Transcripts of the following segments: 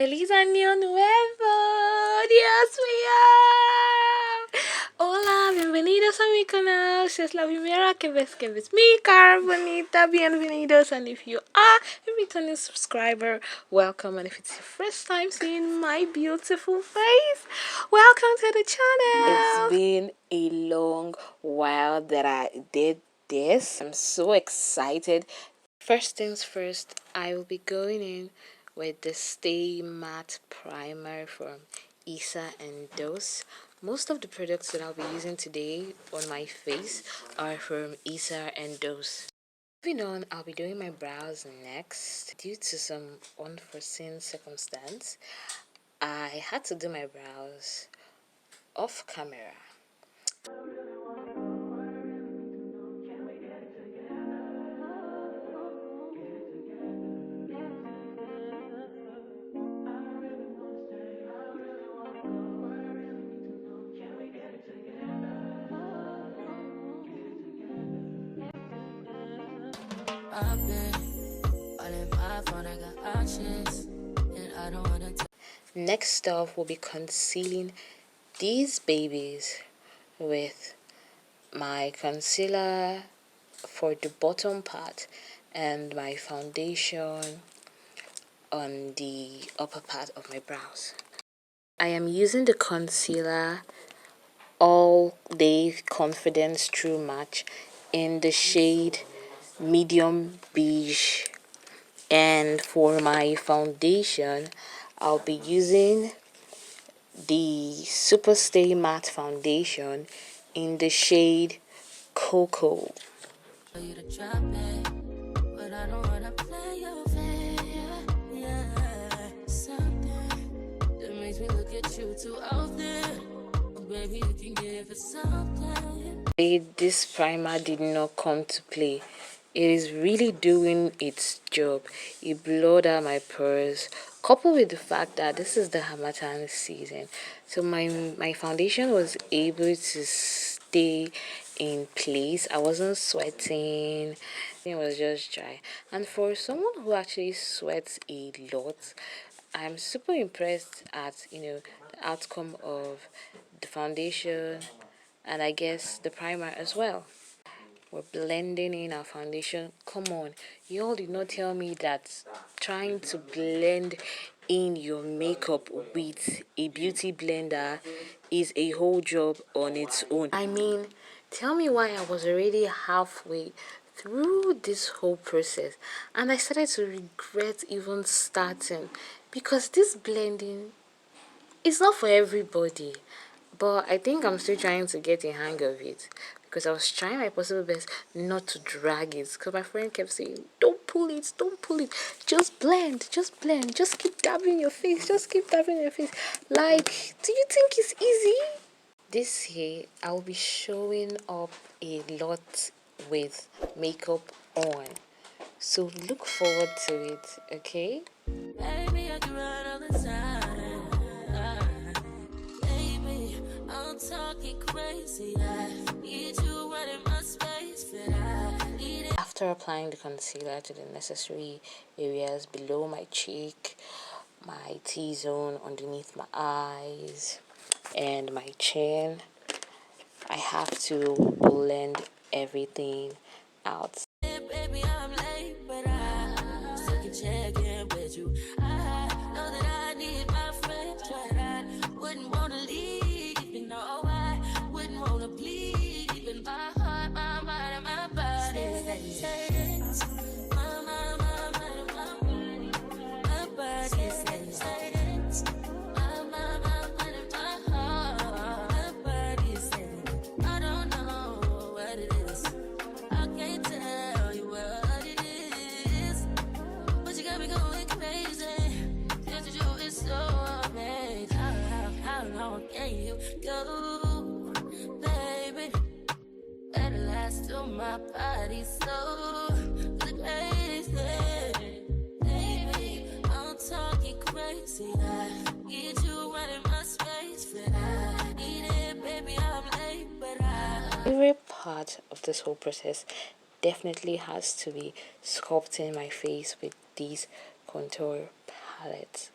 Feliz año nuevo. Dios mío. Hola, bienvenidos a mi canal. Si es la primera vez que ves mi cara bonita, bienvenidos. And if you are a returning subscriber, welcome. And if it's your first time seeing my beautiful face, welcome to the channel. It's been a long while that I did this. I'm so excited. First things first, I will be going in with the Stay Matte Primer from issaanddose. Most of the products that I'll be using today on my face are from issaanddose. Moving on, I'll be doing my brows next. Due to some unforeseen circumstance, I had to do my brows off camera. Next off, we'll be concealing these babies with my concealer for the bottom part and my foundation on the upper part of my brows. I am using the concealer All Day Confidence True Match in the shade medium beige, and for my foundation I'll be using the Super Stay Matte Foundation in the shade Cocoa. This primer did not come to play. It is really doing its job. It blurred out my pores, coupled with the fact that this is the Harmattan season, so my foundation was able to stay in place. I wasn't sweating. It was just dry. And for someone who actually sweats a lot, I'm super impressed at the outcome of the foundation, and I guess the primer as well. We're blending in our foundation. Come on, you all did not tell me that trying to blend in your makeup with a beauty blender is a whole job on its own. I mean, tell me why I was already halfway through this whole process and I started to regret even starting, because this blending is not for everybody. But I think I'm still trying to get a hang of it, because I was trying my possible best not to drag it, because my friend kept saying, don't pull it, just blend, just keep dabbing your face, like, do you think it's easy? This year I'll be showing up a lot with makeup on, so look forward to it, okay? Baby, I can run all the time. I'm talking crazy. I need you right in my space. After applying the concealer to the necessary areas below my cheek, my T-zone, underneath my eyes, and my chin, I have to blend everything out. Baby, I'm late, but I still can check in with you. I know that I need my friend, but I wouldn't want to leave. You know, I wouldn't want to bleed. Even my heart, my mind, and my body. My mind, and my body. My body says my mind, and my heart. My body says I don't know what it is. I can't tell you what it is, but you got me going crazy. Just to do is so amazing. How long can you go, baby? Better last till my body so crazy. Baby, I'm talking crazy. I need you right in my space, but I need it, baby. I'm late, but I. Favorite part of this whole process definitely has to be sculpting my face with these contour palettes.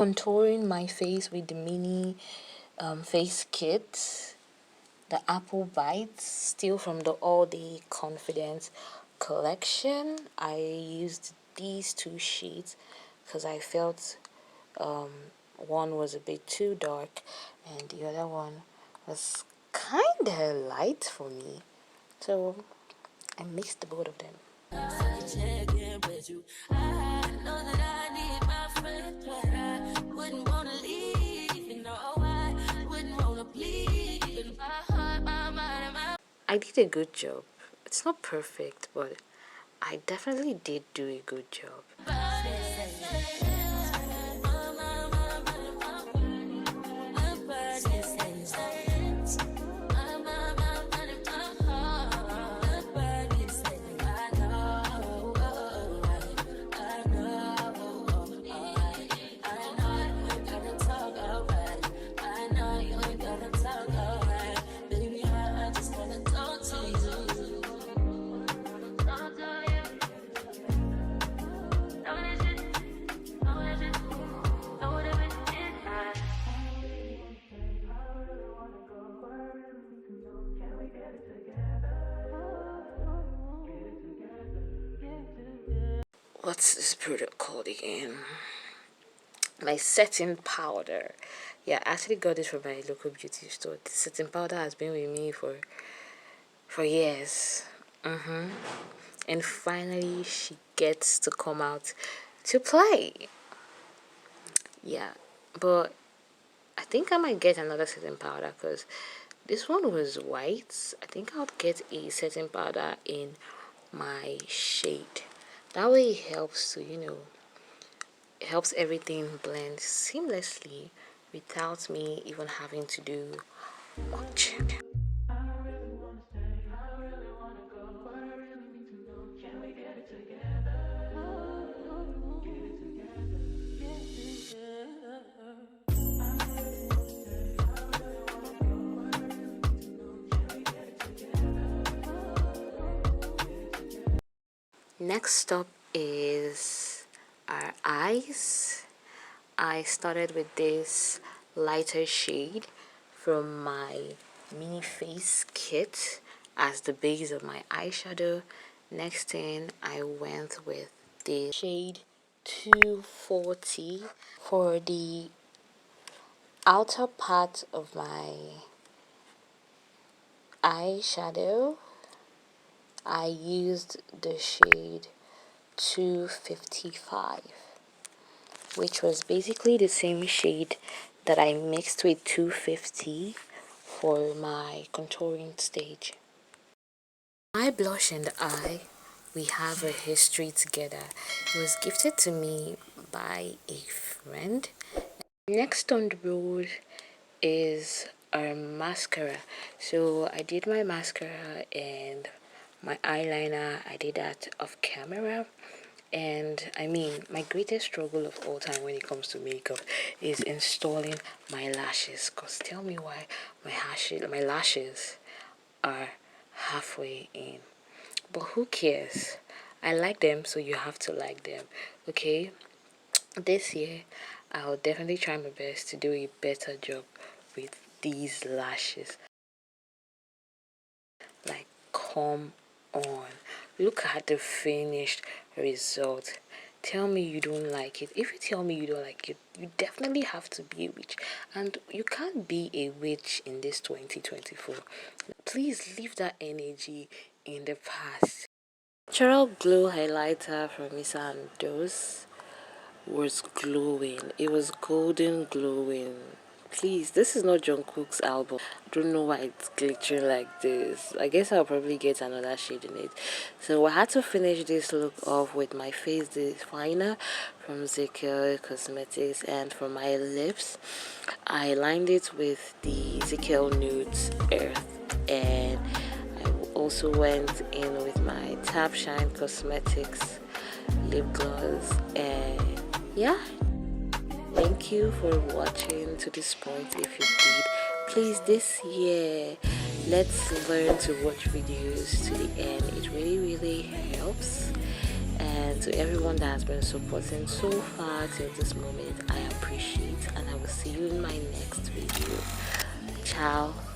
Contouring my face with the mini face kit, the apple bites, still from the all day confidence collection. I used these two sheets because I felt one was a bit too dark and the other one was kind of light for me, so I mixed the both of them. I did a good job. It's not perfect, but I definitely did do a good job. What's this product called again? My setting powder. Yeah, I actually got it from my local beauty store. This setting powder has been with me for years. And finally she gets to come out to play. Yeah, but I think I might get another setting powder because this one was white. I think I'll get a setting powder in my shade. That way it helps to, it helps everything blend seamlessly without me even having to do much. Next up is our eyes. I started with this lighter shade from my mini face kit as the base of my eyeshadow. Next thing, I went with the shade 240 for the outer part of my eyeshadow. I used the shade 255, which was basically the same shade that I mixed with 250 for my contouring stage. My blush and I, we have a history together. It was gifted to me by a friend. Next on the road is our mascara. So I did my mascara and my eyeliner. I did that off camera. And I mean, my greatest struggle of all time when it comes to makeup is installing my lashes. Cause tell me why my lashes are halfway in. But who cares? I like them, so you have to like them. Okay? This year, I'll definitely try my best to do a better job with these lashes. Like, come on, look at the finished result. Tell me you don't like it. If you tell me you don't like it, you definitely have to be a witch, and you can't be a witch in this 2024. Please leave that energy in the past. Natural glow highlighter from issaanddose was glowing. It was golden glowing. Please, this is not John Cook's album. I don't know why it's glittering like this. I guess I'll probably get another shade in it. So I had to finish this look off with my face definer from Zikel Cosmetics, and for my lips, I lined it with the Zikel Nudes Earth, and I also went in with my Tap Shine Cosmetics lip gloss. And yeah, thank you for watching to this point. If you did, please, this year, let's learn to watch videos to the end. It really helps. And to everyone that has been supporting so far till this moment, I appreciate Ciao.